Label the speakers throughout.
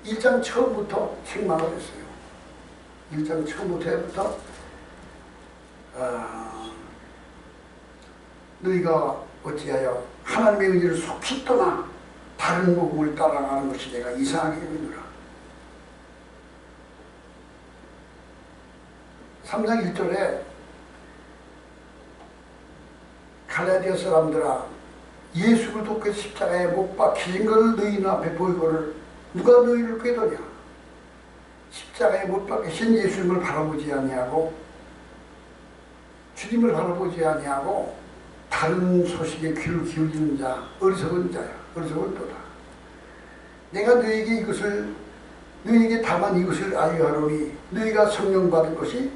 Speaker 1: 1장 처음부터 책망을 했어요. 1장 처음부터 너희가 어찌하여 하나님의 의지를 속히 떠나 다른 복음을 따라가는 것이 내가 이상하게 여기노라. 3장 1절에 갈라디아 사람들아 예수 그리스도께서 십자가에 못 박히신 것을 너희 앞에 보이거늘 누가 너희를 꾀더냐. 십자가에 못 박히신 예수님을 바라보지 아니하고 주님을 바라보지 아니하고 다른 소식에 귀를 기울이는 자 어리석은 자야. 어리석은 도다. 내가 너희에게 다만 이것을 알려하노니 너희가 성령 받은 것이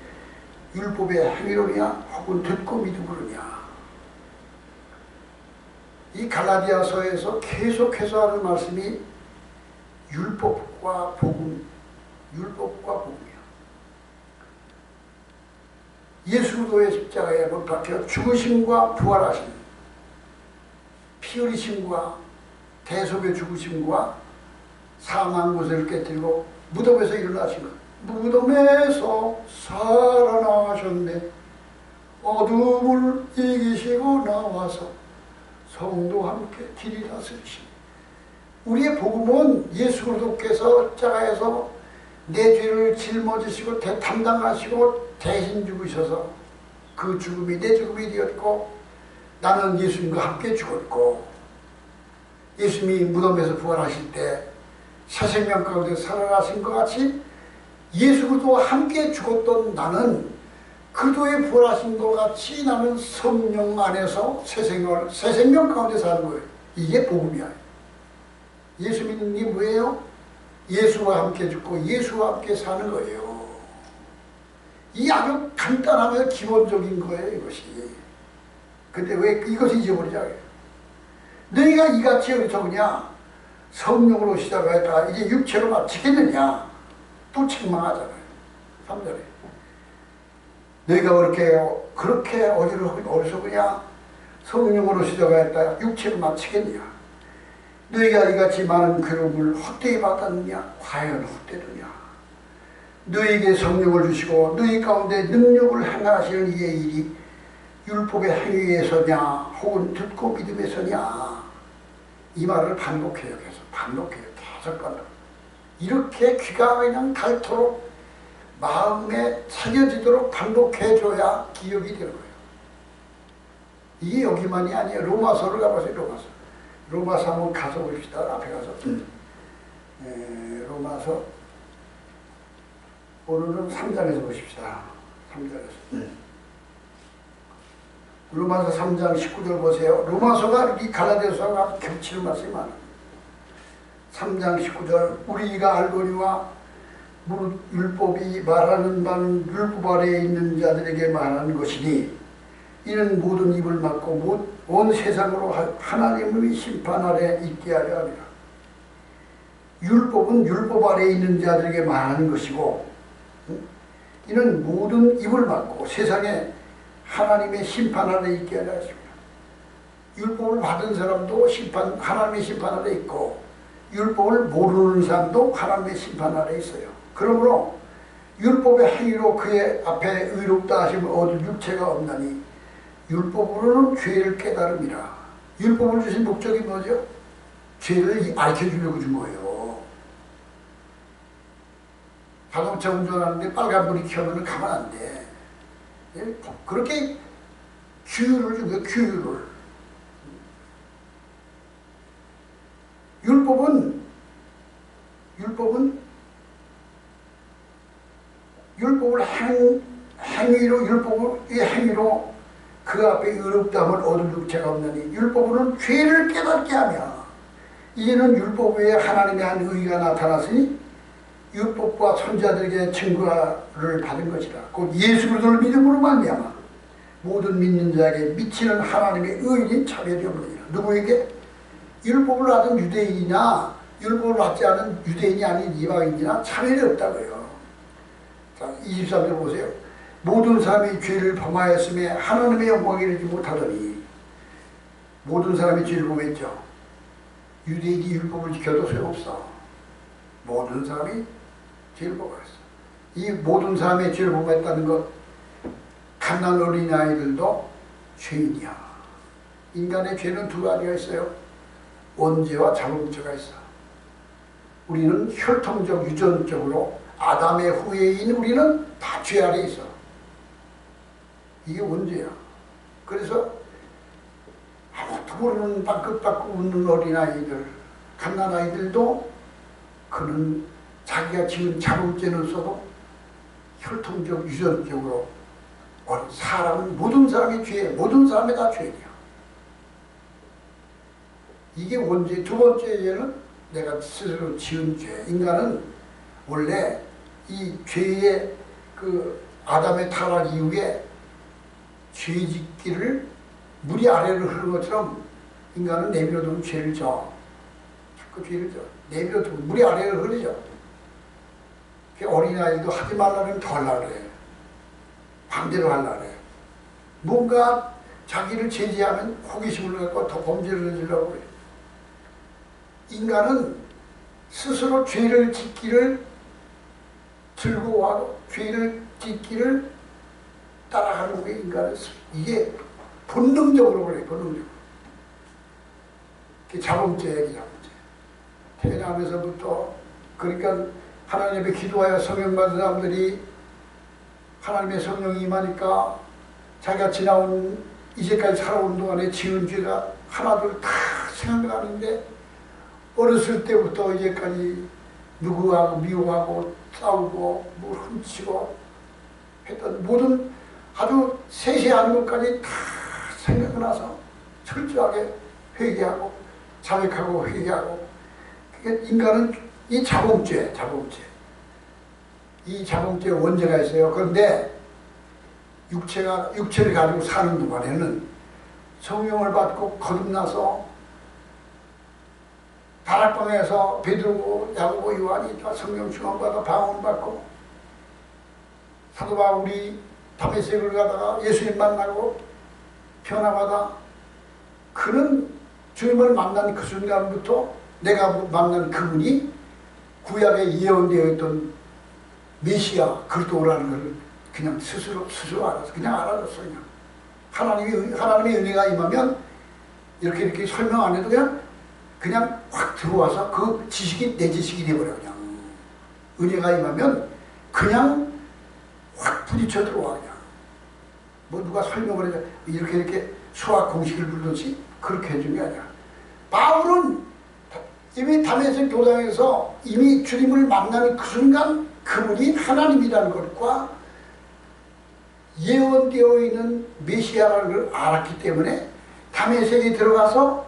Speaker 1: 율법의 행위로냐 혹은 듣고 믿음으로냐. 이 갈라디아서에서 계속해서 하는 말씀이 율법과 복음, 율법과 복음이야. 예수 그리스도의 십자가에 못 박혀 죽으심과 부활하심, 피 흘리심과 대속의 죽으심과 사망 것을 깨뜨리고 무덤에서 일어나신 것, 무덤에서 살아나셨네. 어둠을 이기시고 나와서 성도와 함께 길이 다스리시네. 우리의 복음은 예수 그리스도께서 십자가에서 내 죄를 짊어지시고 담당하시고 대신 죽으셔서 그 죽음이 내 죽음이 되었고 나는 예수님과 함께 죽었고 예수님이 무덤에서 부활하실 때 새 생명 가운데 살아나신 것 같이 예수 그리스도와 함께 죽었던 나는 그도에 부활하신 것 같이 나는 성령 안에서 새 생명 가운데 사는 거예요. 이게 복음이야. 예수 믿는 게 뭐예요? 예수와 함께 죽고 예수와 함께 사는 거예요. 이 아주 간단하며 기본적인 거예요, 이것이. 근데 왜 이것을 잊어버리자고요? 너희가 이같이 어리석으냐? 성령으로 시작하였다가 이제 육체로 마치겠느냐? 또 책망하잖아요. 3절에. 너희가 그렇게 어리석으냐? 성령으로 시작하였다가 육체로 마치겠느냐? 너희가 이같이 많은 괴로움을 헛되이 받았느냐? 과연 헛되느냐? 너희에게 성령을 주시고 너희 가운데 능력을 행하시는 이의 일이 율법의 행위에서냐 혹은 듣고 믿음에서냐? 이 말을 반복해요. 계속 반복. 이렇게 귀가 그냥 닳도록 마음에 새겨지도록 반복해줘야 기억이 되는 거예요. 이게 여기만이 아니에요. 로마서를 가보세요. 로마서 한번 가서 봅시다. 앞에 가서. 로마서 오늘은 3장에서 보십시다. 3장에서. 로마서 3장 19절 보세요. 로마서가 이 갈라디아서가 겹치는 말씀이 많아요. 3장 19절 우리가 알거니와 무릇 율법이 말하는 바는 율법 아래에 있는 자들에게 말하는 것이니 이는 모든 입을 막고 온 세상으로 하나님의 심판 아래 있게 하려 합니다. 율법은 율법 아래에 있는 자들에게 말하는 것이고 이는 모든 입을 막고 세상에 하나님의 심판 아래 있게 하려 하십니다. 율법을 받은 사람도 하나님의 심판 아래 있고 율법을 모르는 사람도 하나님의 심판 아래 있어요. 그러므로 율법의 행위로 그의 앞에 의롭다 하심을 얻을 육체가 없나니 율법으로는 죄를 깨달음이라. 율법을 주신 목적이 뭐죠? 죄를 알려주려고 준 거예요. 자동차 운전하는데 빨간불이 켜면 가면 안 돼. 그렇게 규율을 준 거예요. 규율을. 율법을 행위로 그 앞에 의롭다함을 얻을 육체가 없나니 율법으로는 죄를 깨닫게 하며 이제는 율법 외에 하나님의 한 의가 나타났으니 율법과 선지자들에게 증거를 받은 것이라. 곧 예수 그리스도를 믿음으로 말미암아 모든 믿는 자에게 미치는 하나님의 의인이 차별이 없느니라. 누구에게? 율법을 받은 유대인이나 율법을 받지 않은 유대인이 아닌 이방인이나 차별이 없다고요. 자, 23절 보세요. 모든 사람이 죄를 범하였음에 하나님의 영광에 이르지 못하더니 모든 사람이 죄를 범했죠. 유대인이 율법을 지켜도 소용없어. 모든 모든 사람이 죄를 범했어. 이 모든 사람의 죄를 범했다는 것, 갓난 어린아이들도 죄인이야. 인간의 죄는 두 가지가 있어요. 원죄와 자범죄가 있어. 우리는 혈통적, 유전적으로 아담의 후예인 우리는 다 죄 아래 있어. 이게 원죄야. 그래서 아무것도 모르는 빠끗빠끗 웃는 어린아이들, 갓난아이들도 그는 자기가 지은 자범죄는 써도 혈통적, 유전적으로 사람은 모든 사람이 죄, 모든 사람이 다 죄야. 이게 원죄. 두 번째 죄는 내가 스스로 지은 죄. 인간은 원래 이 죄의 그 아담의 타락 이후에 죄짓기를 물이 아래로 흐르는 것처럼 인간은 내버려두면 죄를 져. 자꾸 죄를 져. 내버려두면 물이 아래로 흐르죠. 어린아이도 하지 말라면 더 하려고 그래. 반대로 하려고 그래. 뭔가 자기를 제지하면 호기심을 갖고 더 범죄를 저지르려고 그래. 인간은 스스로 죄를 짓기를 즐거워하고 죄를 짓기를 따라가는 게 인간은 이게 본능적으로 그래. 본능적으로. 그게 자범죄야. 자범죄. 태어나면서부터 그러니까 하나님 앞에 기도하여 성령 받은 사람들이 하나님의 성령이 임하니까 자기가 지나온 이제까지 살아온 동안에 지은 죄가 하나둘 다 생각나는데 어렸을 때부터 이제까지 누구하고 미워하고 싸우고 뭘 훔치고 했던 모든 아주 세세한 것까지 다 생각나서 철저하게 회개하고 자백하고 회개하고. 그러니까 인간은 이 자범죄. 이 자범죄에 원죄가 있어요. 그런데 육체를 가지고 사는 동안에는 성령을 받고 거듭나서 다락방에서 베드로, 야고보, 요한이 다 성령 충만받아 방언 받고 사도 바울이 다메섹을 가다가 예수님 만나고 변화받아 그는 주님을 만난 그 순간부터 내가 만난 그분이 구약에 예언되어 있던 메시아 그리스도라는 걸 그냥 스스로 알았어. 그냥 알아줬어. 그냥 하나님의 은혜가 임하면 이렇게 설명 안 해도 그냥 확 들어와서 그 지식이 내 지식이 돼버려. 그냥 은혜가 임하면 그냥 확 부딪혀 들어와. 그냥 뭐 누가 설명을 해 이렇게 수학 공식을 부르듯이 그렇게 해준 게 아니야. 바울은 이미 다메섹 도상에서 이미 주님을 만나는 그 순간 그분이 하나님이라는 것과 예언되어 있는 메시아라는 걸 알았기 때문에 다메섹에 들어가서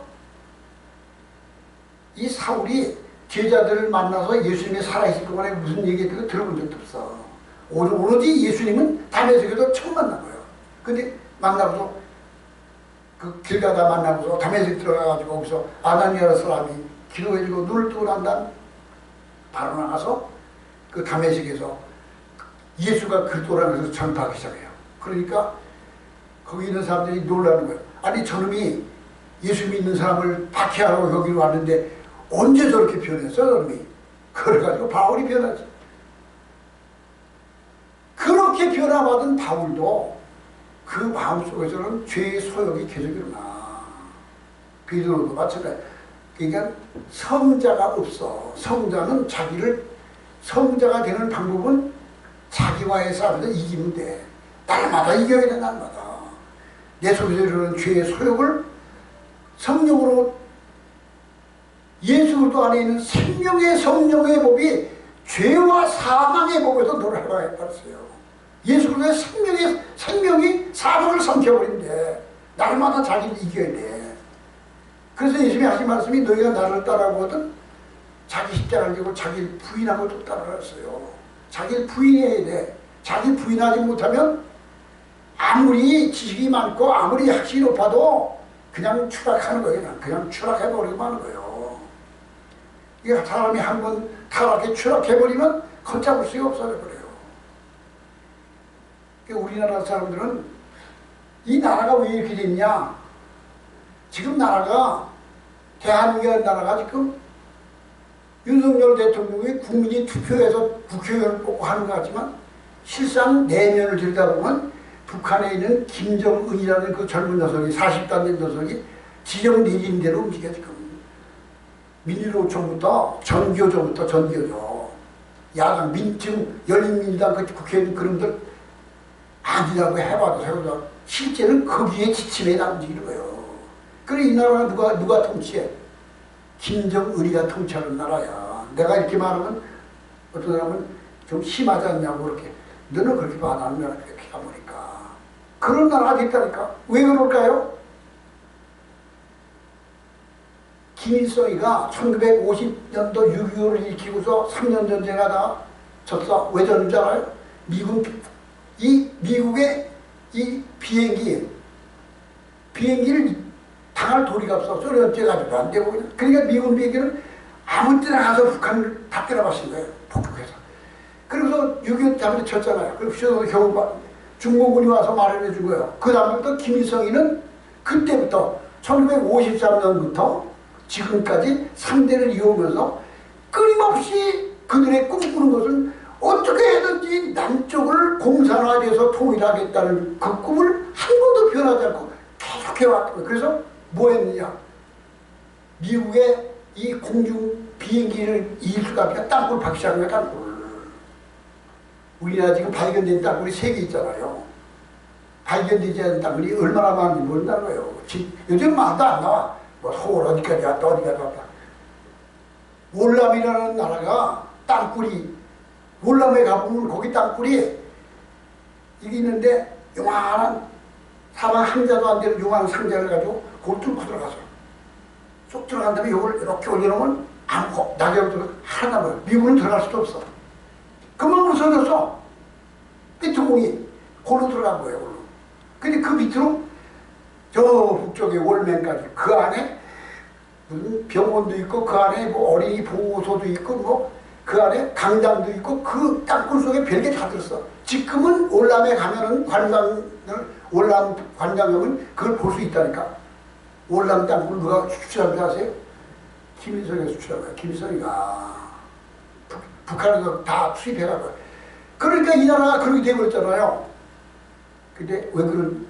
Speaker 1: 이 사울이 제자들을 만나서 예수님이 살아있을 동안에 무슨 얘기를 들어본 적도 없어. 오로지 예수님은 다메섹에서 처음 만난 거예요. 근데 만나고서 그 길 가다 만나고서 다메섹 들어가가지고 거기서 아나니아라는 사람이 기도해주고 눈을 뜨고 난 다음 바로 나가서 그 다메섹에서 예수가 그리스도라는 것을 전파하기 시작해요. 그러니까 거기 있는 사람들이 놀라는 거예요. 아니 저놈이 예수 믿는 사람을 박해하러 여기로 왔는데 언제 저렇게 변했어 저놈이. 그래가지고 바울이 변하지. 그렇게 변화받은 바울도 그 마음속에서는 죄의 소욕이 계속 일어나. 베드로도 마찬가지야. 그러니까 성자가 없어. 성자가 되는 방법은 자기와의 싸움에서 이기면 돼. 날마다 이겨야 돼. 날마다. 내 속에서 이르는 죄의 소욕을 성령으로 예수 그리스도 안에 있는 생명의 성령의 법이 죄와 사망의 법에서 노래하라 했었어요. 예수 그리스도의 생명이 사망을 삼켜버린대. 날마다 자기를 이겨야 돼. 그래서 예수님이 하신 말씀이 너희가 나를 따라오거든 자기 십자가를 지고 자기를 부인하고 또 따라갔어요. 자기를 부인해야 돼. 자기 부인하지 못하면 아무리 지식이 많고 아무리 학식이 높아도 그냥 추락하는 거예요. 그냥 추락해버리고 마는 거예요. 이게 사람이 한번 타락해 추락해버리면 걷잡을 수가 없어져버려요. 우리나라 사람들은 이 나라가 왜 이렇게 됐냐? 지금 나라가 대한민국 나라가 지금 윤석열 대통령이 국민이 투표해서 국회의원을 뽑고 하는 것 같지만 실상 내면을 들여다보면 북한에 있는 김정은이라는 그 젊은 녀석이 40단 된 녀석이 지정 내린 대로 움직여 지금. 민주노총부터 전교조부터 전교조. 야당 지금 열린민주당 그 국회의원 그런들 아니라고 해봐도 세우자. 실제는 거기에 지침에 다 움직이는 거예요. 그래 이 나라가 누가 통치해? 김정은이가 통치하는 나라야. 내가 이렇게 말하면 어떤 사람은 좀 심하지 않냐고 그렇게. 너는 그렇게 봐. 나는 그렇게 해보니까. 그런 나라가 됐다니까. 왜 그럴까요? 김일성이가 1950년도 6.25를 일으키고서 3년 전쟁 하다가 졌어. 왜 졌는지 알아요? 미국의 이 비행기를 당할 도리가 없어. 소련 째가지고 안 되고. 그러니까 미군 비행기는 아무 때나 가서 북한을 다 때려봤은 거예요. 폭격해서. 그래서 6.25 잡으러 쳤잖아요. 그래서 겨우 중공군이 와서 마련해 준 거예요. 그 다음부터 김일성이는 그때부터 1953년부터 지금까지 상대를 이용하면서 끊임없이 그들의 꿈꾸는 것은 어떻게 해든지 남쪽을 공산화돼서 통일하겠다는 그 꿈을 한 번도 변하지 않고 계속해왔던 거예요. 그래서 뭐 했느냐. 미국의 이 공중 비행기를 이일수가 땅굴 파기 시작한 거야. 땅굴. 우리나라 지금 발견된 땅굴이 3개 있잖아요. 발견되지 않은 땅굴이 얼마나 많은지 모른다는 거예요. 요즘 말도 안 나와. 뭐 서울 어디까지 왔다 어디까지 왔다. 월남이라는 나라가 땅굴이 월남에 가보면 거기 땅굴이 이게 있는데 요만한 사방 한자도 안 되는 요만한 상자를 가지고 그걸 뚫고 들어가서 쏙 들어간 다음에 이걸 이렇게 올려놓으면 아무 낙엽도 하나 남아요. 미국은 들어갈 수도 없어. 그만 무서워졌어. 삐투공이 골로 들어간 거예요. 골로. 근데 그 밑으로 저 북쪽에 월맨까지 그 안에 무슨 병원도 있고 그 안에 뭐 어린이 보호소도 있고 뭐 그 안에 강당도 있고 그 땅굴 속에 별게 다 들었어. 지금은 월남에 가면은 월남 관광하면 그걸 볼 수 있다니까. 월남 땅굴 누가 수출한 줄 아세요? 김일성이가 수출한 거야. 김일성이가 북한에서 다 수입해가고. 그러니까 이 나라가 그렇게 되어버렸잖아요. 근데 왜 그런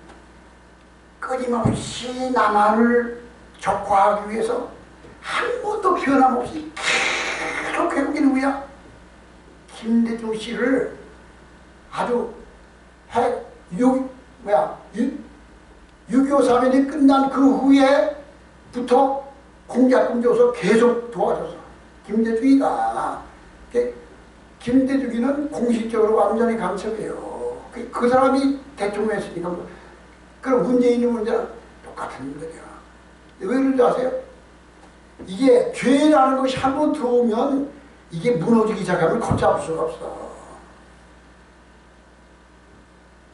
Speaker 1: 끊임없이 남한을 적화하기 위해서 한 번도 변함없이 계속 해온 게 누구야? 김대중 씨를 아주 6.25 사면이 끝난 그 후에부터 공작금 줘서 계속 도와줬어. 김대중이가. 김대중이는 공식적으로 완전히 간첩이에요. 그 사람이 대통령 했으니까. 그럼 문재인의 문제는 똑같은 문제야. 왜 그런지 아세요? 이게 죄라는 것이 한번 들어오면 이게 무너지기 시작하면 걷잡을 수가 없어.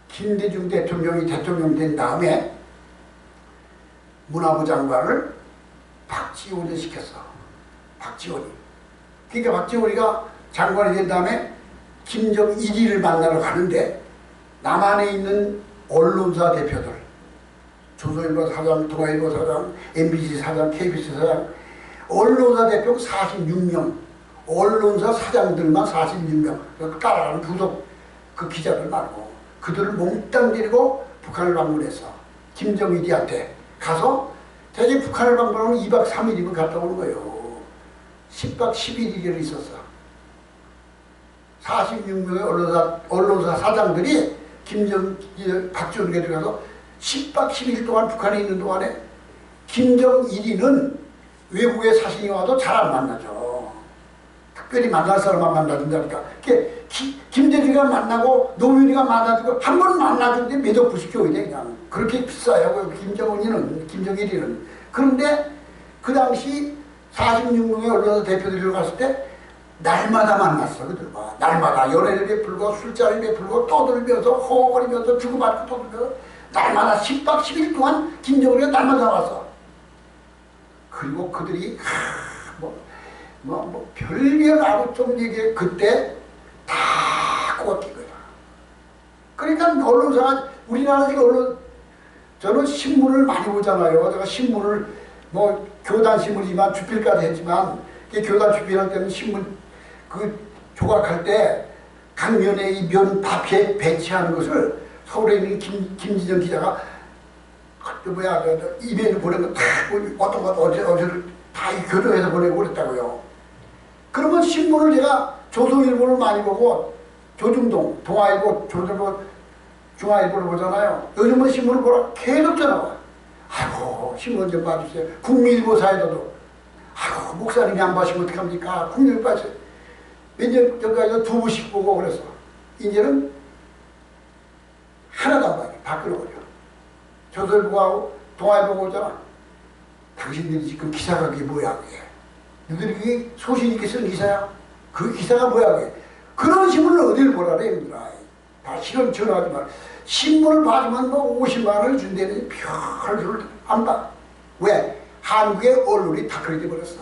Speaker 1: 김대중 대통령이 대통령 된 다음에 문화부 장관을 박지원을 시켰어. 박지원이. 그러니까 박지원이가 장관이 된 다음에 김정일이를 만나러 가는데 남한에 있는 언론사 대표들, 조선일보 사장, 동아일보 사장, MBC 사장, KBS 사장, 언론사 대표 46명, 언론사 사장들만 46명, 따라가는 부속 그 기자들 말고 그들을 몽땅 데리고 북한을 방문했어. 김정일이한테 가서 대개 북한을 방문하면 2박 3일이면 갔다 오는 거예요. 10박 11일을 있었어. 46명의 언론사 사장들이 박지원에게 들어가서 10박 10일 동안 북한에 있는 동안에 김정일이는 외국에 사신이 와도 잘 안 만나죠. 특별히 만날 사람만 만나준다니까. 김대중이가 만나고 노무현이가 만나주고 한 번 만나주는데 매덕 부시켜야 돼 그냥. 그렇게 비싸요. 김정일이는. 그런데 그 당시 46명의 언론사 대표들이 갔을 때 날마다 만났어. 그들과 날마다 연애를 베풀고 술자리를 베풀고 떠들면서 허거거리면서 주고받고 떠들면서 날마다 10박 10일 동안 김정일이가 날마다 왔어. 그리고 그들이 별별 아무튼 얘기 그때 다 꽂힌 거야. 그러니까 언론사가 우리나라 지금 저는 신문을 많이 보잖아요. 제가 신문을 뭐 교단 신문이지만 주필까지 했지만 교단 집회할 때는 신문 그 조각할 때 강면에 이 면 밥에 배치하는 것을 서울에 있는 김진영 기자가 그 뭐야 이메일 보내면 다 어떤 것 어제를 다 교정해서 보내고 그랬다고요. 그러면 신문을 제가 조선일보를 많이 보고 조중동, 동아일보, 조선일보, 중앙일보를 보잖아요. 요즘은 신문을 보라 계속 전화와. 아이고 신문 좀 봐주세요. 국민일보사에서도 아이고 목사님이 안 봐시면 어떡합니까? 국민일보 봐주세요. 몇 년 전까지 2부씩 보고 그래서 이제는 하나도 안 봐요. 바꾸어버려. 조선일보하고 동아일보 오잖아. 당신들이 지금 기사가 그게 뭐야 그게. 너희들이 그게 소신 있게 쓴 기사야? 그 기사가 뭐야 그게. 그런 신문을 어딜 보라래 얘들아. 다 실은 전화하지 마. 신문을 봐주면 뭐 50만 원을 준다는 별 소리를 안 봐. 왜? 한국의 언론이 다 그렇게 버렸어.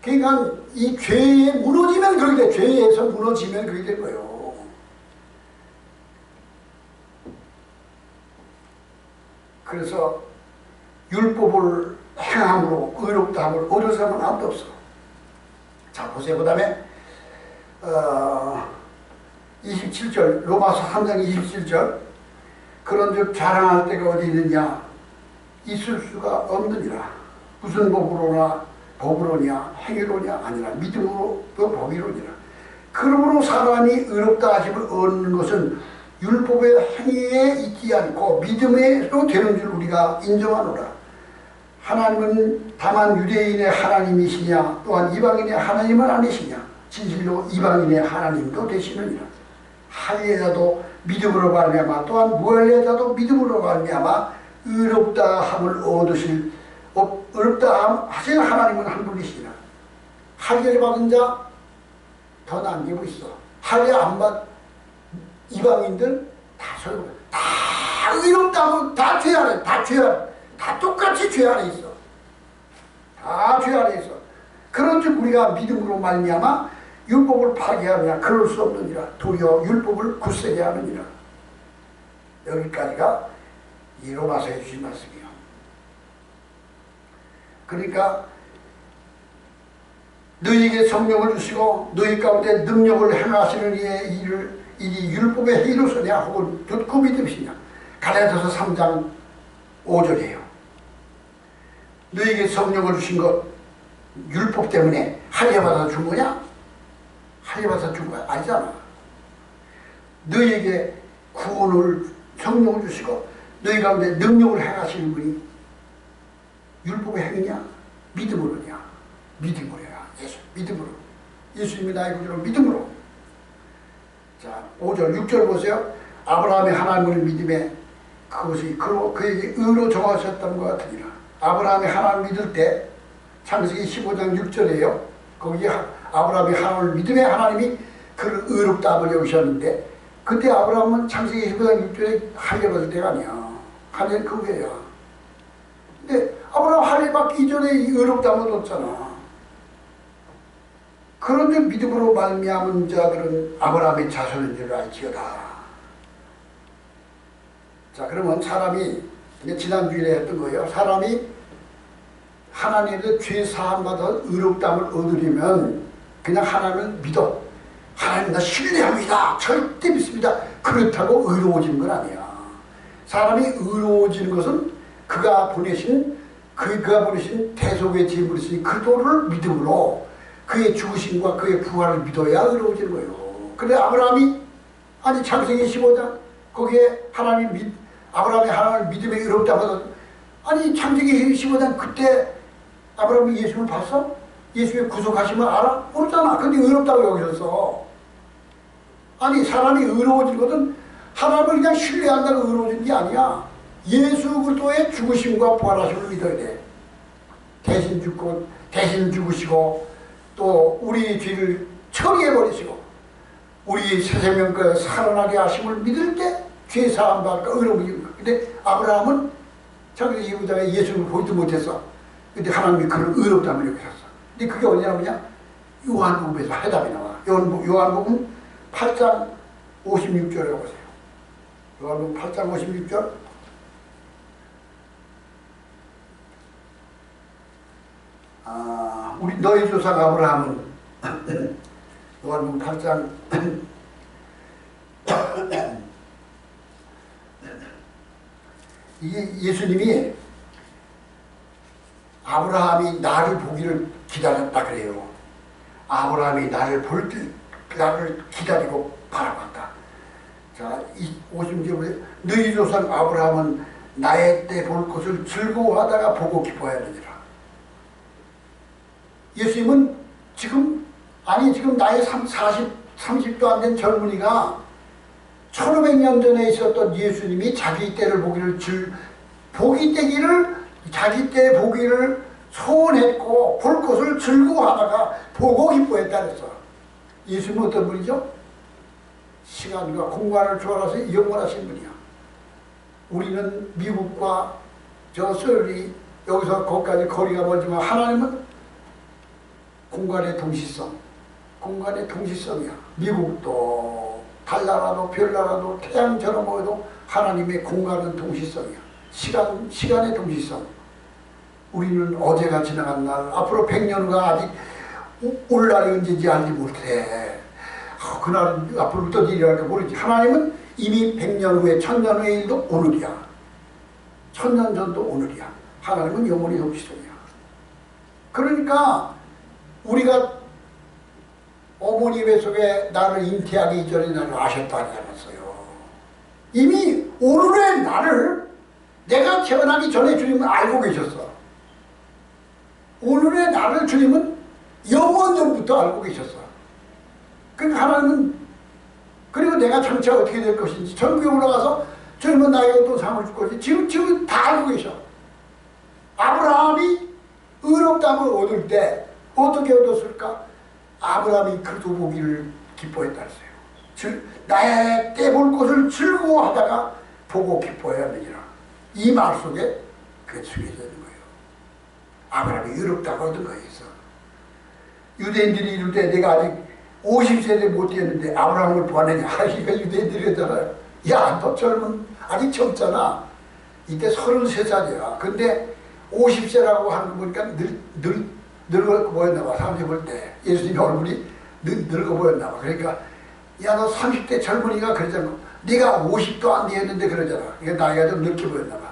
Speaker 1: 그러니까 이 죄에 무너지면 그렇게 돼. 죄에서 무너지면 그렇게 될 거예요. 그래서 율법을 행함으로 의롭다 함을 얻을 사람은 아무도 없어. 자 보세요. 그 다음에 27절 로마서 3장 27절 그런즉 자랑할 때가 어디 있느냐 있을 수가 없느니라. 무슨 법으로냐 행위로냐 아니라 믿음으로 또 법이로니라. 그러므로 사람이 의롭다 하심을 얻는 것은 율법의 행위에 있지 않고 믿음으로 되는 줄 우리가 인정하노라. 하나님은 다만 유대인의 하나님이시냐 또한 이방인의 하나님은 아니시냐. 진실로 이방인의 하나님도 되시느니라. 할례자도 믿음으로 말미암아 또한 무할례자도 믿음으로 말미암아 의롭다 함을 얻으실 의롭다 하실 하나님은 한 분이시라. 할례를 받은 자 더 남기고 있어. 할례 안 받 이방인들 다 소용 다 의롭다 하면 다 죄 안에 다 똑같이 죄 안에 있어. 다 죄 안에 있어. 그런즉 우리가 믿음으로 말미암아 율법을 파괴하느냐 그럴 수 없느니라. 도리어 율법을 굳세게 하느니라. 여기까지가 이 로마서에 주신 말씀이요. 그러니까 너희에게 성령을 주시고 너희 가운데 능력을 행하시는 이의 일을 이 율법의 행위로서냐 혹은 듣고 믿음이시냐. 갈라디아서 3장 5절이에요. 너희에게 성령을 주신 것 율법 때문에 할례받아서 준 거냐? 할례받아서 준 거야? 아니잖아. 너희에게 구원을 성령을 주시고 너희 가운데 능력을 행하시는 분이 율법의 행위냐? 믿음으로냐? 믿음으로야. 예수 믿음으로. 예수님이 나의 구주로 믿음으로. 자 5절 6절 보세요. 아브라함의 하나님을 믿음에 그것이 그에게 의로 정하셨던 것 같으니라. 아브라함이 하나님을 믿을 때 창세기 15장 6절이에요. 거기 아브라함이 하나님을 믿음에 하나님이 그를 의롭다 함을 여기셨는데 그때 아브라함은 창세기 15장 6절에 할례 받을 때가 아니야. 할례는 그 후에야. 근데 아브라함 할례 받기 이전에 의롭다 함을 얻었잖아. 그런데 믿음으로 말미암은 자들은 아브라함의 자손인 줄 알지어다. 자 그러면 사람이 지난주에 했던 거예요. 사람이 하나님의 죄 사함받아 의롭다함을 얻으려면 그냥 하나님을 믿어. 하나님 나 신뢰합니다. 절대 믿습니다. 그렇다고 의로워지는 건 아니야. 사람이 의로워지는 것은 그가 보내신 대속의 제물이 있으니 그 도를 믿음으로 그의 죽으심과 그의 부활을 믿어야 의로워지는 거예요. 근데 아브라함이 아니 창세기 15장 거기에 아브라함이 하나님을 믿음에 의롭다 받아. 아니 창세기 15장 그때 아브라함이 예수를 봤어? 예수의 구속하심을 알아? 모르잖아. 근데 의롭다고 여기셨어. 아니 사람이 의로워진 것은 하나님을 그냥 신뢰한다고 의로워진 게 아니야. 예수 그리스도의 죽으심과 부활하심을 믿어야 돼. 대신 죽고 대신 죽으시고 또 우리의 죄를 처리해버리시고 우리 새 생명과 살아나게 하심을 믿을 때 죄 사함 받을까 의로움이. 근데 아브라함은 창세기 15장에 예수를 보지도 못했어. 근데 하나님이 그를 의롭다면 여기셨어. 근데 그게 어디냐 뭐냐? 요한복음에서 해답이 나와. 요한복음 8장 56절에 보세요. 요한복음 8장 56절 우리 너희 조상 아브라함은 요한복음 8장 이게 예수님이 아브라함이 나를 보기를 기다렸다 그래요. 아브라함이 나를 기다리고 바라봤다. 자, 50절에 너희 조상 아브라함은 나의 때 볼 것을 즐거워하다가 보고 기뻐하느니라. 예수님은 지금 나이 30도 안 된 젊은이가 1500년 전에 있었던 예수님이 자기 때를 자기 때 보기를 소원했고 볼 것을 즐거워하다가 보고 기뻐했다 그랬어. 예수님은 어떤 분이죠? 시간과 공간을 초월해서 영원하신 분이야. 우리는 미국과 저 서울이 여기서 거기까지 거리가 멀지만 하나님은 공간의 동시성이야. 미국도 달나라도 별나라도 태양처럼 보여도 하나님의 공간은 동시성이야. 시간의 동시성. 우리는 어제가 지나간 날, 앞으로 100년 후가 아직 올 날이 언제인지 알지 못해. 그날 앞으로 어떤 일이 할까 모르지. 하나님은 이미 100년 후에 1000년 후의 일도 오늘이야. 1000년 전도 오늘이야. 하나님은 영원히 동시성이야. 그러니까 우리가 어머니 뱃속에 나를 잉태하기 이전에 나를 아셨다 하지 않았어요. 이미 오늘의 나를 내가 태어나기 전에 주님은 알고 계셨어. 오늘의 나를 주님은 영원 전부터 알고 계셨어. 그러니까 하나님은 그리고 내가 장차 어떻게 될 것인지 천국에 올라가서 주님은 나에게 어떤 상을 줄 것인지 지금 다 알고 계셔. 아브라함이 의롭다함을 얻을 때 어떻게 얻었을까? 아브라함이 그도 보기를 기뻐했다 했어요. 나의 때 볼 것을 즐거워하다가 보고 기뻐해야 하느니라. 이 말 속에 그게 숨겨져 있는 거예요. 아브라함이 의롭다고 얻은 거였어. 유대인들이 이럴 때 내가 아직 50세대 못 되었는데 아브라함을 보았느냐. 이거 유대인들이 그러잖아요. 야, 너 아직 젊잖아. 이때 33살이야. 근데 50세라고 하는 거 보니까 늙어 보였나 봐. 사람들이 볼 때 예수님 얼굴이 늙어 보였나 봐. 그러니까 야, 너 30대 젊은이가 그러잖아. 네가 50도 안 되었는데 그러잖아. 이게 나이가 좀 늙게 보였나 봐.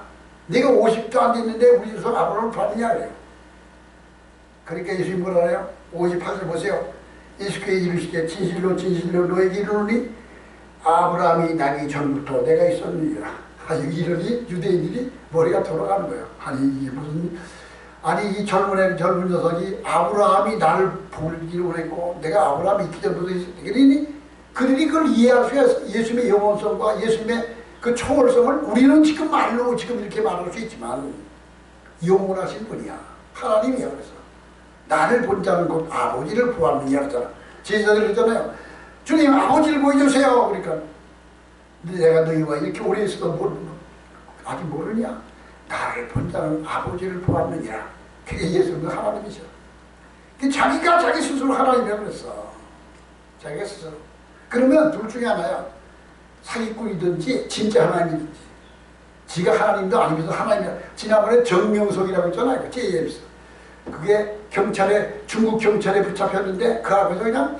Speaker 1: 네가 50도 안 됐는데 우리 조상 아브라함을 봤느냐 그래요. 그러니까 예수님 뭐라 그래요? 58절 보세요. 예수께서 이르시되 진실로 너에게 이르노니 아브라함이 나기 전부터 내가 있었느니라. 이러니 유대인들이 머리가 돌아가는 거예요. 이게 무슨 이 젊은 녀석이 아브라함이 나를 보기를 원했고 내가 아브라함이 있기 전부터 있었다. 그러니 그들이 그걸 이해할 수 있어요. 예수님의 영원성과 예수님의 그 초월성을 우리는 지금 말로 지금 이렇게 말할 수 있지만 영원하신 분이야. 하나님이야. 그래서 나를 본 자는 곧 아버지를 보았느냐 그러잖아. 제자들 그러잖아요. 주님 아버지를 보여주세요. 그러니까 내가 너희와 이렇게 오래 있어도 아직 모르냐? 나를 본 자는 아버지를 보았느니라. 그게 예수는 하나님이죠. 자기가 자기 스스로 하나님이라고 그랬어. 자기가 스스로. 그러면 둘 중에 하나야. 사기꾼이든지 진짜 하나님이든지. 지가 하나님도 아니면서 하나님이야. 지난번에 정명석이라고 했잖아요. JMS. 그게 중국 경찰에 붙잡혔는데 그 앞에서 그냥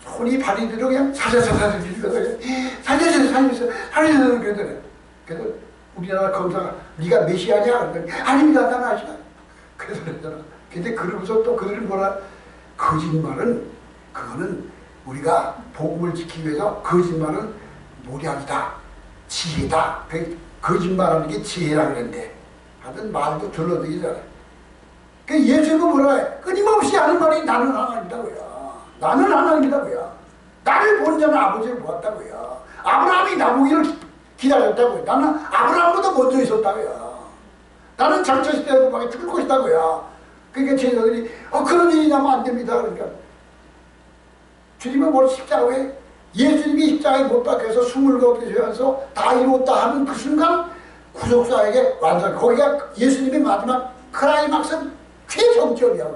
Speaker 1: 손이 발이 들어 그냥 사자사자 살려주세요 그러더래. 그래서 우리나라 검사가 네가 메시아냐? 그랬더니 아닙니다. 나는 아시아. 그래서 그랬잖아. 근데 그러면서 또 그들은 뭐라 거짓말은 그거는 우리가 복음을 지키기 위해서 거짓말은 모략이다. 지혜다. 거짓말하는 게 지혜라 그랬는데 하여튼 말도 둘러대기잖아. 그 예수님은 뭐라 해? 끊임없이 하는 말이 나는 하나님이다고요. 나는 하나님이다고요. 나를 본 자는 아버지를 보았다고요. 아브라함이 나보기를 기다렸다고요. 나는 아브라함보다 먼저 있었다고요. 나는 장처시대에 막 죽을 것이다고요. 그러니까 제자들이 그런 일이 나면 안 됩니다. 그러니까 주님은 뭘 십자가에 예수님이 십자가에 못 박혀서 숨을 거두면서 다 이루었다 하는 그 순간 구속사에게 완전 거기가 예수님의 마지막 크라이막스 최정점이야.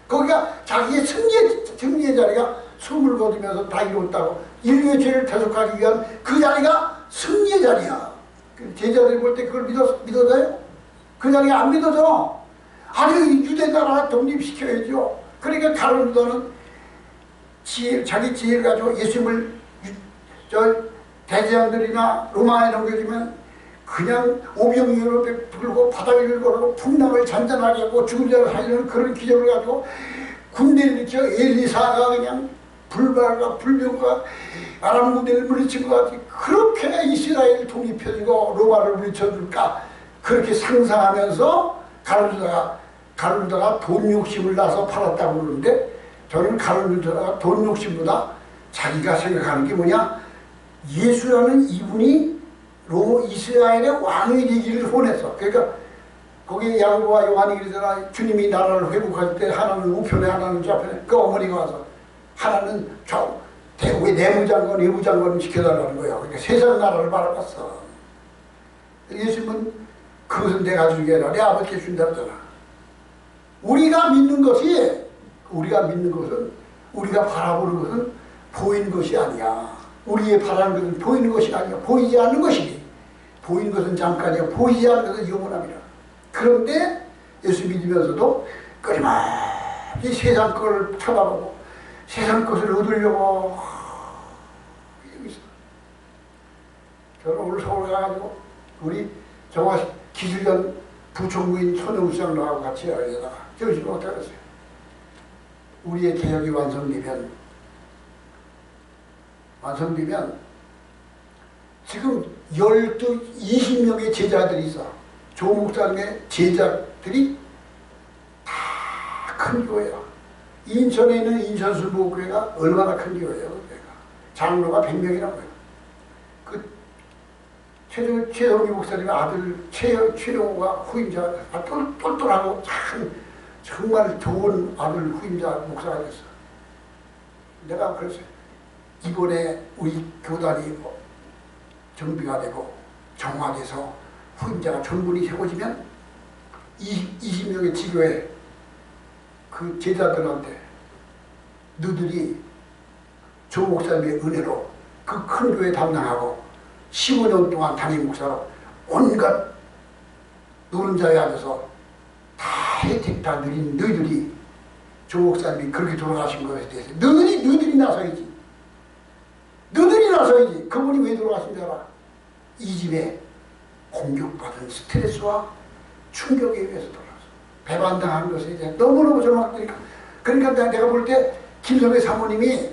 Speaker 1: 거기가 자기의 승리의 자리가 숨을 거두면서 다 이루었다고 인류의 죄를 대속하기 위한 그 자리가 승리의 자리야. 제자들이 볼 때 그걸 믿어져요? 그 자리가 안 믿어져. 아니 유대나라 독립시켜야죠. 그러니까 가룟 유다는 자기 지혜를 가지고 예수님을 대제사장들이나 로마에 넘겨주면 그냥 오병이어로 베풀고 바다 위를 걸고 풍랑을 잔잔하게 하고 죽은 자를 살리는 그런 기적을 가지고 군대를 일으켜 엘리사가 그냥 불발과 불병과 아람 군대를 물리친 것 같이 그렇게 이스라엘을 독립해주고 로마를 물리쳐줄까 그렇게 상상하면서 가룟 유다가 돈 욕심을 나서 팔았다고 그러는데 저는 가룟 유다가 돈 욕심보다 자기가 생각하는 게 뭐냐, 예수라는 이분이 이스라엘의 왕이 되기를 원했어. 그러니까 거기 야고보와 요한이 그러잖아. 주님이 나라를 회복할 때 하나는 우편에 하나는 좌편에. 그 어머니가 와서 하나는 대구의 내무장관 외무장관을 지켜달라는 거예요. 그러니까 세상 나라를 바라봤어. 예수님은 그것은 내가 주는 게 아니라 내 아버지께 준다 그러잖아. 우리가 믿는 것은 우리가 바라보는 것은 보이는 것이 아니야. 우리의 바라는 것은 보이는 것이 아니야. 보이지 않는 것이니. 보이는 것은 잠깐이야. 보이지 않는 것은 영원합니다. 그런데 예수 믿으면서도 끊임없이 세상 것을 쳐다보고 세상 것을 얻으려고 이러고 있어. 저는 오늘 서울 가가지고 우리 정화 기술전 부총무인 손영수장하고 같이 여기다가 저기서 어떻게 했어요. 우리의 개혁이 완성되면 지금 20명의 제자들이 있어. 조 목사님의 제자들이 다 큰 교회야. 인천에 있는 인천순복교회가 얼마나 큰 교회예요. 장로가 100명이라고 해요. 그 최성희 목사님의 아들 최영호가 후임자, 똘똘하고 정말 좋은 아들 후임자 목사가 됐어. 내가 그랬어요. 이번에 우리 교단이 정비가 되고 정화돼서 후임자가 전분이 세워지면 20명의 지교회 그 제자들한테 너들이 조 목사님의 은혜로 그 큰 교회 담당하고 15년 동안 담임 목사로 온갖 노른자에 앉아서 다 혜택 다 누린 너희들이 조 목사님이 그렇게 돌아가신 것에 대해서 너희들이 나서야지. 너희들이 나서야지. 그분이 왜 돌아가신 줄 알아? 이 집에 공격받은 스트레스와 충격에 의해서 돌아갔어. 배반당한 것에 이제 너무너무 절망하니까. 그러니까 내가 볼 때 김성애 사모님이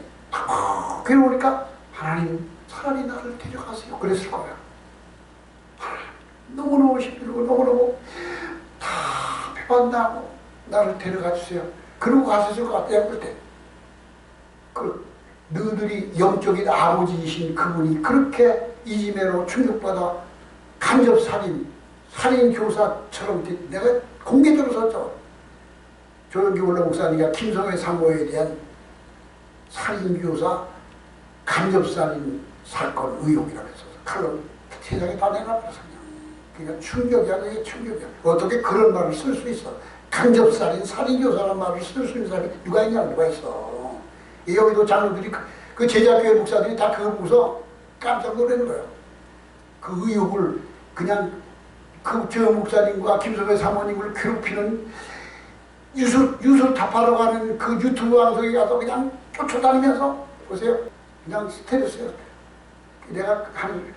Speaker 1: 괴로우니까 하나님 차라리 나를 데려가세요. 그랬을 거야. 너무너무 힘들고 너무너무 다 배반당하고 나를 데려가 주세요. 그러고 가셨을 것 같아요. 볼 때. 너희들이 영적인 아버지이신 그분이 그렇게 이지매로 충격받아 살인교사처럼 내가 공개적으로 썼죠. 조영기 원로 목사님과 김성애 사모에 대한 살인교사 간접살인 사건 의혹이라고 했어서 칼럼 세상에 다 내놔버렸어. 그러니까 충격이야. 그게 충격이야. 어떻게 그런 말을 쓸 수 있어. 간접살인 살인교사라는 말을 쓸 수 있는 사람이 누가 있냐. 누가 있어. 여기도 장로들이 그 제자교회 목사들이 다 그거 보고서 깜짝 놀라는 거예요. 그 의혹을 그냥 저 목사님과 김성애 사모님을 괴롭히는 유서 답하러 가는 그 유튜브 방송에 가서 그냥 쫓아다니면서 보세요. 그냥 스트레스예요. 내가 하는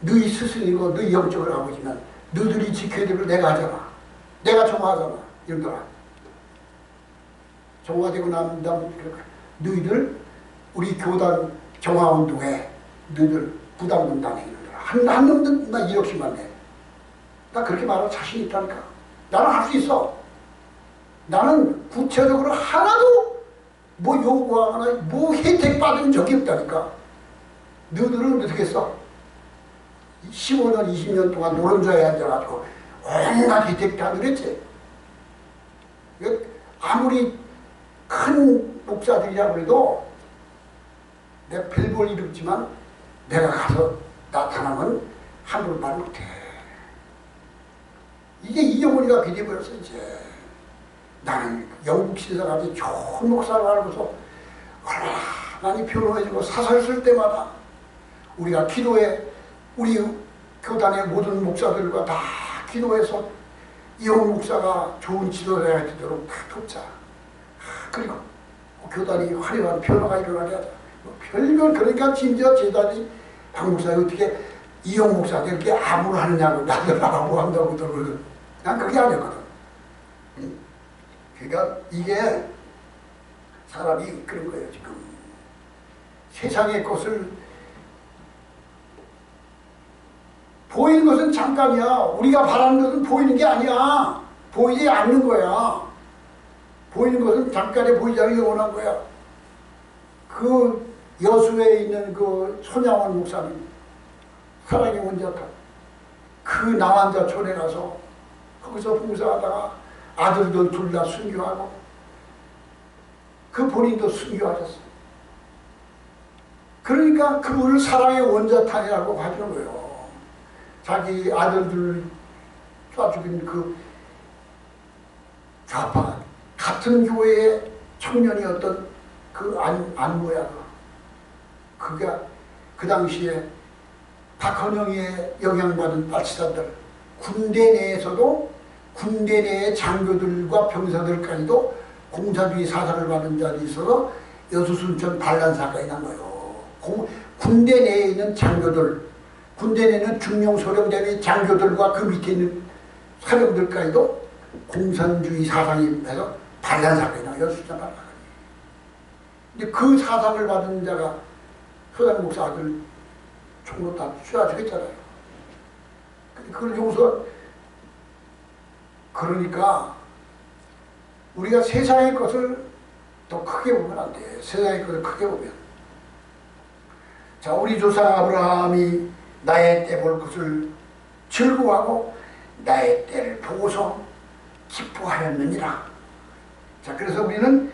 Speaker 1: 너희 스승이고 너희 영적을 아버지면 너희들이 지켜야 될 걸 내가 하잖아. 내가 정화하잖아. 이러더라. 정화되고 난 다음에 너희들 우리 교단 정화운동에 너희들 부담분담해. 한 놈도 나 1억씩만 내. 나 그렇게 말할 자신 있다니까. 나는 할 수 있어. 나는 구체적으로 하나도 뭐 요구하거나 뭐 혜택 받은 적이 없다니까. 너희들은 어떻게 했어? 15년, 20년 동안 노른자에 앉아가지고 온갖 혜택 다 누렸지. 아무리 큰 목사들이라고 해도 내가 별 볼 일 없지만 내가 가서 나타나면 함부로 말 못해. 이게 이영훈이가 비대버렸어. 이제 나는 영국 신사같이 좋은 목사를 알고서 많이 변호해주고 사설 쓸 때마다 우리가 기도해 우리 교단의 모든 목사들과 다 기도해서 이용 목사가 좋은 지도자가 되도록 다 돕자. 그리고 교단이 화려한 변화가 일어나게 하자. 뭐 별걸. 그러니까 심지어 재단이 박 목사가 어떻게 이용 목사가 이렇게 암을 하느냐고 나들 아무한다고 그러거든. 난 그게 아니었거든. 그러니까 이게 사람이 그런 거예요. 지금 세상의 것을 보이는 것은 잠깐이야. 우리가 바라는 것은 보이는 게 아니야. 보이지 않는 거야. 보이는 것은 잠깐에 보이지 않는 게 원한 거야. 그 여수에 있는 그 손양원 목사님, 사랑의 원자탑, 그 남한자촌에 가서 거기서 봉사하다가 아들들 둘 다 순교하고 그 본인도 순교하셨어. 그러니까 그분을 사랑의 원자탄이라고 하는 거예요. 자기 아들들 쏴 죽인 그 좌파 같은 교회의 청년이었던 그 안모야, 그가 그 당시에 박헌영의 영향받은 빨치산들, 군대 내에서도 군대 내의 장교들과 병사들까지도 공산주의 사상을 받은 자들이 있어서 여수순천 반란 사건이 난 거예요. 군대 내에 있는 장교들, 군대 내는 중용소령대의 장교들과 그 밑에 있는 사령들까지도 공산주의 사상이 해서 반란 사건이 나요. 여수순천 반란 사건이. 근데 그 사상을 받은 자가 소장 목사 아들 총으로 다 쏴 죽였잖아요. 근데 그걸 용서. 그러니까 우리가 세상의 것을 더 크게 보면 안 돼. 세상의 것을 크게 보면. 자, 우리 조상 아브라함이 나의 때 볼 것을 즐거워하고 나의 때를 보고서 기뻐하였느니라. 자, 그래서 우리는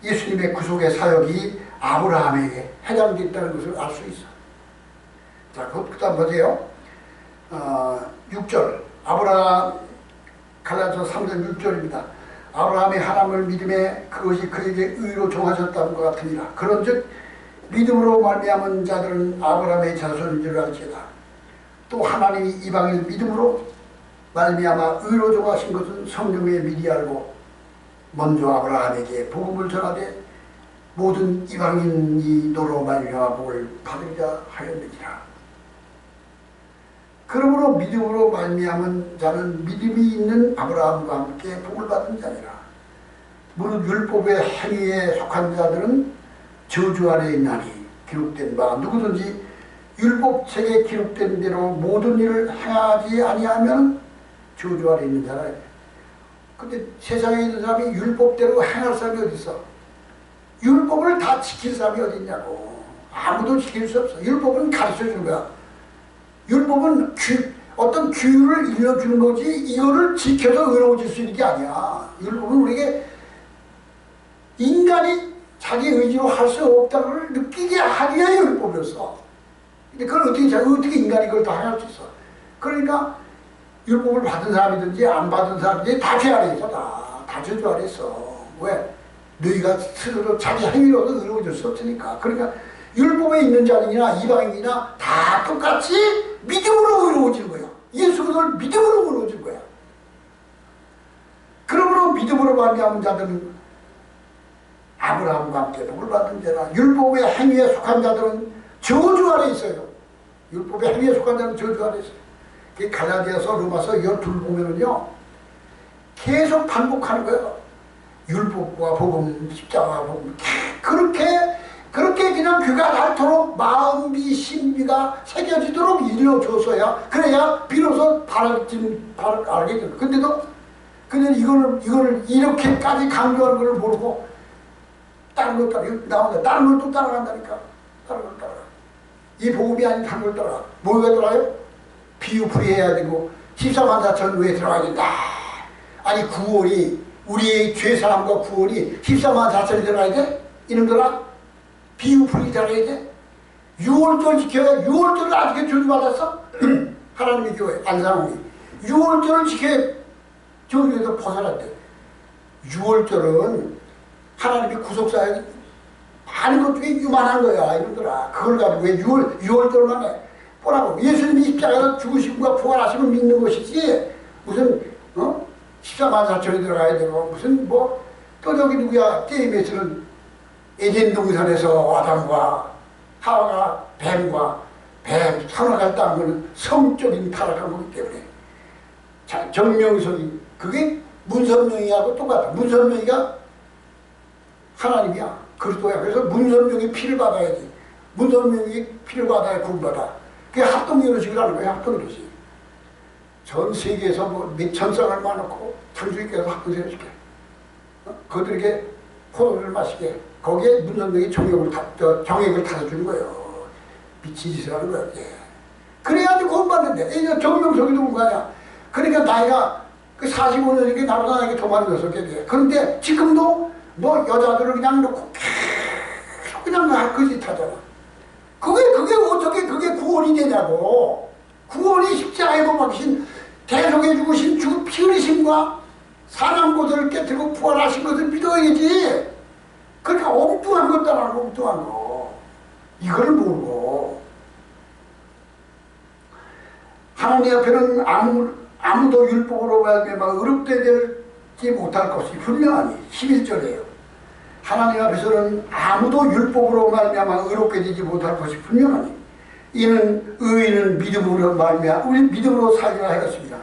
Speaker 1: 예수님의 구속의 사역이 아브라함에게 해당됐다는 것을 알 수 있어. 자, 그 다음 보세요. 6절. 아브라함, 갈라디아서 3장 6절입니다. 아브라함이 하나님을 믿음에 그것이 그에게 의로 정하셨다는 것 같으니라. 그런즉 믿음으로 말미암은 자들은 아브라함의 자손인 줄 알지어다. 또 하나님이 이방인 믿음으로 말미암아 의로 정하신 것은 성경에 미리 알고 먼저 아브라함에게 복음을 전하되 모든 이방인이 너로 말미암아 복을 받으리라 하였느니라. 그러므로 믿음으로 말미암은 자는 믿음이 있는 아브라함과 함께 복을 받은 자니라. 무릇 율법의 행위에 속한 자들은 저주 아래에 있나니 기록된 바 누구든지 율법책에 기록된 대로 모든 일을 행하지 아니하면 저주 아래에 있는 자라. 근데 세상에 있는 사람이 율법대로 행할 사람이 어디 있어? 율법을 다 지킬 사람이 어디 있냐고. 아무도 지킬 수 없어. 율법은 가르쳐주는 거야. 율법은 어떤 규율을 일러주는 거지 이거를 지켜서 의로워질 수 있는 게 아니야. 율법은 우리에게 인간이 자기 의지로 할 수 없다는 걸 느끼게 하기 위해 율법이었어. 근데 그걸 어떻게 인간이 그걸 다 할 수 있어. 그러니까 율법을 받은 사람이든지 안 받은 사람이든지 다 죄 아래 있어. 다 저주 아래 있어. 왜? 너희가 스스로 자기 행위로도 의로워질 수 없으니까. 그러니까 율법에 있는 자들이나 이방인이나 다 똑같이 믿음으로 의로워지는 거야. 예수 그리스도를 믿음으로 의로워지는 거야. 그러므로 믿음으로 말미암은 자들은 아브라함과 함께 복을 받은 자라. 율법의 행위에 속한 자들은 저주 아래 있어요. 율법의 행위에 속한 자들은 저주 아래 있어요. 갈라디아서 로마서 12 보면은요 계속 반복하는 거예요. 율법과 복음, 십자가와 복음. 그렇게 그냥 귀가 닳도록 마음이 신비가 새겨지도록 일러줘서야 그래야 비로소 바를 알게 돼요. 근데도 그냥 이거를 이렇게까지 강조하는 걸 모르고 다른 걸 따라 나온다. 다른 걸 또 따라간다니까. 다른 걸 따라. 이 복음이 아닌 다른 걸 따라. 뭐가 따라요? 비유풀이 해야 되고 14만 4천 왜 들어가야 된다. 아니 구원이 우리의 죄사함과 구원이 14만 4천이 들어가야 돼? 이놈들아 비유풀이 들어가야 돼? 6월절 지켜야 6월절을 아직에 저주받았어? 하나님의 교회 안상홍이 6월절을 지켜야 저주에서 벗어났대. 6월절은 하나님이 구속사역이 많은 것 중에 유만한 거야 이놈들아. 그걸 가지고 왜 6월절만 해? 뭐라고? 예수님이 십자가에서 죽으심과 부활하심을 믿는 것이지 무슨 14,4천이 들어가야 되고 무슨 뭐 또 저기 누구야 게임에서는 에덴 동산에서 아담과 하와가 뱀과 뱀 산화갈 딴 거는 성적인 타락한 거기 때문에 자, 정명석이 그게 문선명이하고 똑같아. 문선명이가 하나님이야. 그리스도야. 그래서 문선명이 피를 받아야지. 문선명이 피를 받아야 구원받아. 그게 합동결혼식을 하는 거야. 합동결혼식. 전 세계에서 뭐 몇 천쌍을 많고 창조주께서 합동결혼식해. 그들에게 포도를 마시게 거기에 문선명이 정액을 타서 주는 거예요. 미친 짓을 하는 거야. 예. 그래야지 구원받는데. 이제 정명석이 누군 거야. 그러니까 나이가 그 45년이게 나보다 나에게 더 많이 넣었겠지. 그런데 지금도 뭐 여자들을 그냥 놓고 계속 그냥 그 짓 하잖아. 그게 어떻게 그게 구원이 되냐고. 구원이 십자가에 못 박히신 대속해 죽으신 주 피 흘리심과 사람 고들을 깨뜨리고 부활하신 것을 믿어야지. 그러니까 엉뚱한 것다라는 엉뚱한 거. 이거를 모르고 하나님 앞에는 아무도 율법으로 말미암아 의롭게 되지 못할 것이 분명하니 11절이에요. 하나님 앞에서는 아무도 율법으로 말미암아 의롭게 되지 못할 것이 분명하니 이는 의인은 믿음으로 말미암아 우리 믿음으로 살리라 하였습니다.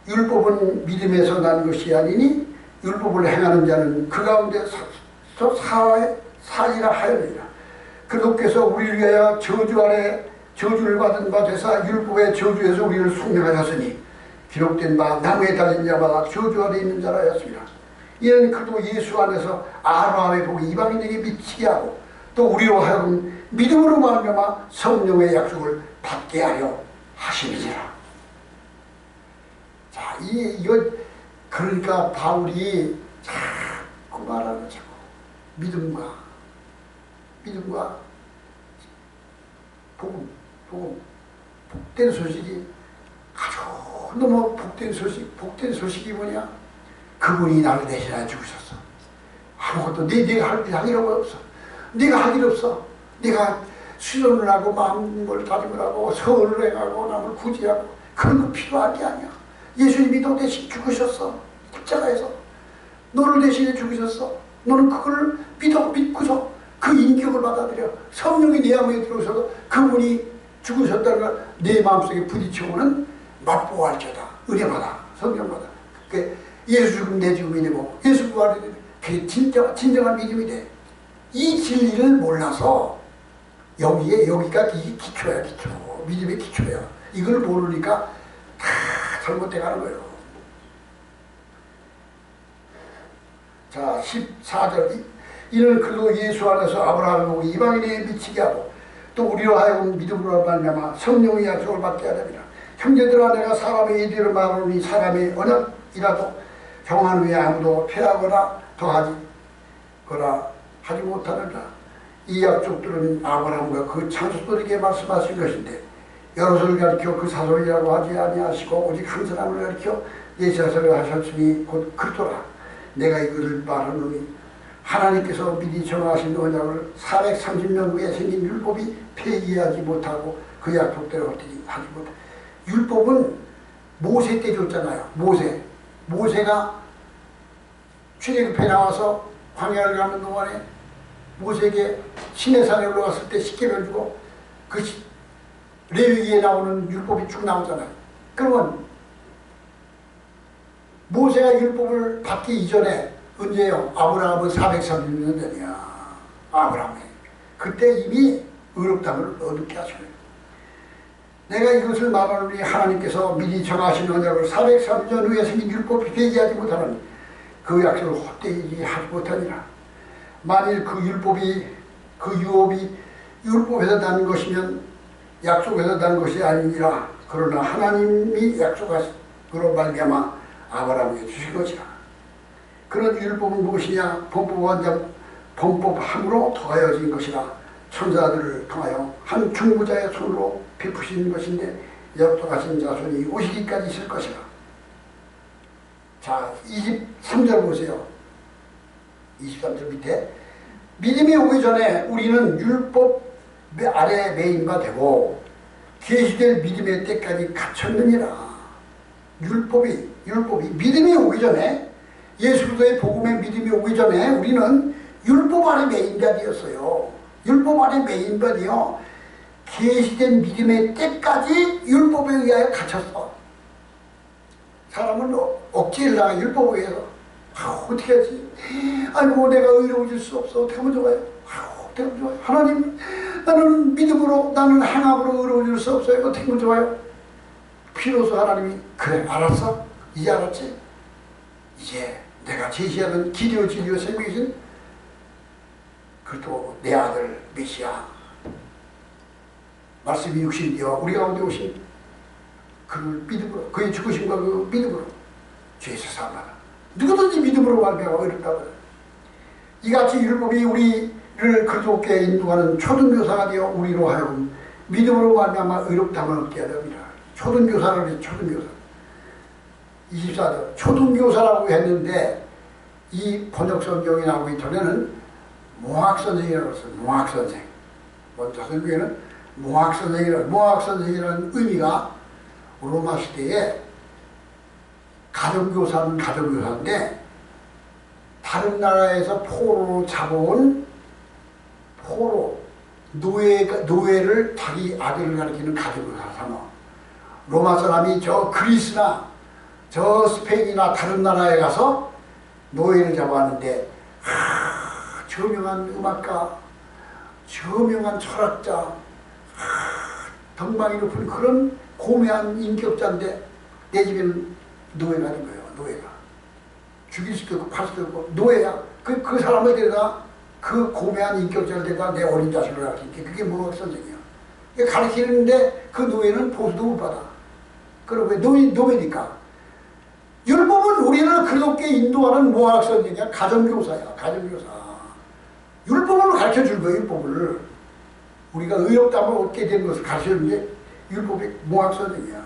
Speaker 1: 율법은 믿음에서 난 것이 아니니 율법을 행하는 자는 그 가운데서 살리라 하였느니라. 그리스도께서 우리를 위하여 저주 아래 저주를 받은 바 되사 율법의 저주에서 우리를 속량하였으니 기록된 바 나무에 달린 자마다 저주 아래 있는 자라 하였습니다. 이는 그도 예수 안에서 아브라함의 복이 이방인에게 미치게 하고 또 우리로 하여금 믿음으로 말미암아 성령의 약속을 받게 하려 하심이니라. 자, 이거 그러니까 바울이 자꾸 말하는 자꾸 믿음과 복음 복된 소식이 아주 너무 복된 소식이 뭐냐? 그분이 나를 대신하여 죽으셨어. 아무것도 내가 할 일 없어. 네가 할 일 없어. 네가 수련을 하고 마음을 다짐을 하고 서울을 행하고 남을 구제하고 그런 거 필요한 게 아니야. 예수님이 너 대신 죽으셨어. 십자가에서 너를 대신해 죽으셨어. 너는 그걸 믿고서 그 인격을 받아들여. 성령이 내 마음에 들어오셔서 그분이 죽으셨다는 걸 내 마음속에 부딪혀오는 맛보할지어다. 은혜받아. 성령받아. 예수 죽음 내 죽음이 되고 예수 부활이 되고 그게 진정한 믿음이 돼. 이 진리를 몰라서 여기가 이게 기초야. 기초. 믿음의 기초야. 이걸 모르니까 다 잘못돼 가는 거예요. 자 14절 이는 그도 예수 안에서 아브라함의 복이 이방인에 미치게 하고 또 우리로 하여금 믿음으로 말미암아 성령의 약속을 받게 하렵니다. 형제들아 내가 사람의 이들을 말하노니 사람의 언약이라도 정한 후에 아무도 폐하거나 더하지 거나 하지 못하느라. 이 약속들은 아브라함과 그 창조들에게 말씀하신 것인데 여럿을 가리켜 그 사솔이라고 하지 아니하시고 오직 한 사람을 가리켜 내 자손을 하셨으니 곧 그리스도라. 내가 이것을 말하노니 하나님께서 미리 정하신 언약을 430년 후에 생긴 율법이 폐기하지 못하고 그 약속대로 하지 못하고. 율법은 모세 때 줬잖아요. 모세가 출애굽해 나와서 광야를 가는 동안에 모세에게 시내산에 올라갔을 때 십계명 주고 그 레위기에 나오는 율법이 쭉 나오잖아요. 그러면 모세가 율법을 받기 이전에 언제요? 아브라함은 430년 전이야. 아브라함이 그때 이미 의롭다함을 얻게 하시고요. 내가 이것을 말하노니 하나님께서 미리 정하신 언약을 430년 후에 생긴 율법이 폐기하지 못하노니 그 약속을 헛되이 하지 못하니라. 만일 그 유업이 율법에서 난 것이면 약속에서 난 것이 아니니라. 그러나 하나님이 약속으로 말미암아 아브라함에게 주신 것이라. 그런 율법은 무엇이냐? 범법함으로 더하여진 것이라. 천사들을 통하여 한 중보자의 손으로 베푸신 것인데 약속하신 자손이 오시기까지 있을 것이라. 자 23절 보세요. 23절 밑에 믿음이 오기 전에 우리는 율법 아래 매인 바 되고 계시될 믿음의 때까지 갇혔느니라. 율법이 믿음이 오기 전에, 예수 그리스도의 복음의 믿음이 오기 전에 우리는 율법 아래 메인바디였어요. 율법 아래 메인바디요. 계시된 믿음의 때까지 율법에 의하여 갇혔어. 사람은 억지를 당해 율법에 의해서. 어떻게 하지? 아이고, 내가 의로워질 수 없어. 어떻게 하면 좋아요? 어떻게 하면 좋아요? 하나님, 나는 믿음으로, 나는 행함으로 의로워질 수 없어요. 어떻게 하면 좋아요? 비로소 하나님이, 그래, 알았어? 이제 알았지? 이제 내가 제시하는 기디오 진리와 생명이신 그리고 내 아들 메시아, 말씀이 육신이 되어 우리 가운데 오신 그 믿음으로, 그의 죽으심과 그 믿음으로 죄에서 사함하라. 누구든지 믿음으로 말미암아 어렵다거든. 이같이 율법이 우리를 그리스도께 인도하는 초등교사가 되어 우리로 하여금 믿음으로 말미암아 의롭다함을 얻게 하렵니다. 초등교사를 위해 초등교사. 24절 초등교사라고 했는데 이 번역성경이 나오기 전에는 몽학선생이라고 했어요. 몽학선생. 먼저 성경에는 몽학선생이라는 의미가 로마 시대에 가정교사는 가정교사인데 다른 나라에서 포로로 잡아온 노예를 자기 아들을 가리키는 가정교사 삼아. 로마 사람이 저 그리스나 저 스페인이나 다른 나라에 가서 노예를 잡아왔는데 저명한 음악가, 저명한 철학자, 덕망이 높은 그런 고매한 인격자인데 내 집에는 노예가 된 거예요. 노예가 죽일 수도 있고 팔 수도 있고 노예야. 그 사람을 데려다 그 고매한 인격자를 데려다 내 어린 자식을 가르치니까 그게 몽학 선생이야. 가르치는데 그 노예는 보수도 못 받아. 그리고 왜 노예니까. 율법은 우리를 그렇게 인도하는 몽학 선생이야. 가정교사야. 가정교사. 율법을 가르쳐줄 거예요. 율법을. 우리가 의롭다면 얻게 된 것을 가르쳐주는 게 율법의 몽학 선생이야.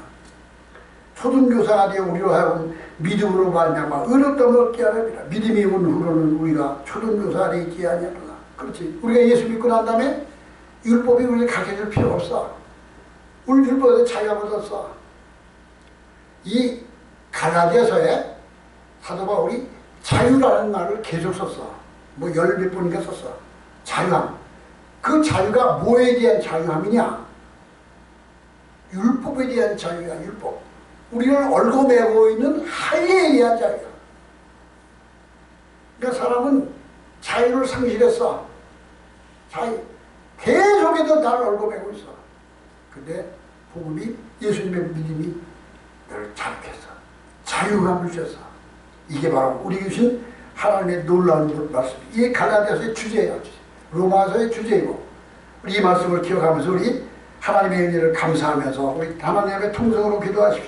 Speaker 1: 초등교사가 되어 우리로 하여금 믿음으로 말미암아 의롭다면 얻게 하랍니다. 믿음이 온 후로는 우리가 초등교사가 되지 아니하노라. 그렇지. 우리가 예수 믿고 난 다음에 율법이 우리를 가르쳐줄 필요가 없어. 우리 율법에서 자유함을 얻었어. 이 갈라디아서에 사도 바울이 자유라는 말을 계속 썼어. 뭐 열 몇 번인가 썼어. 자유함. 그 자유가 뭐에 대한 자유함이냐? 율법에 대한 자유야. 율법. 우리를 얽어매고 있는 할례에 대한 자유야. 그러니까 사람은 자유를 상실했어. 계속해서 나를 얽어매고 있어. 근데 복음이, 예수님의 믿음이 너를 자유했어. 자유감을 주셨어. 이게 바로 우리 주신 하나님의 놀라운 말씀. 이게 갈라디아서의 주제예요. 로마서의 주제이고, 이 말씀을 기억하면서 우리 하나님의 은혜를 감사하면서 우리 하나님의 통성으로 기도하십시다.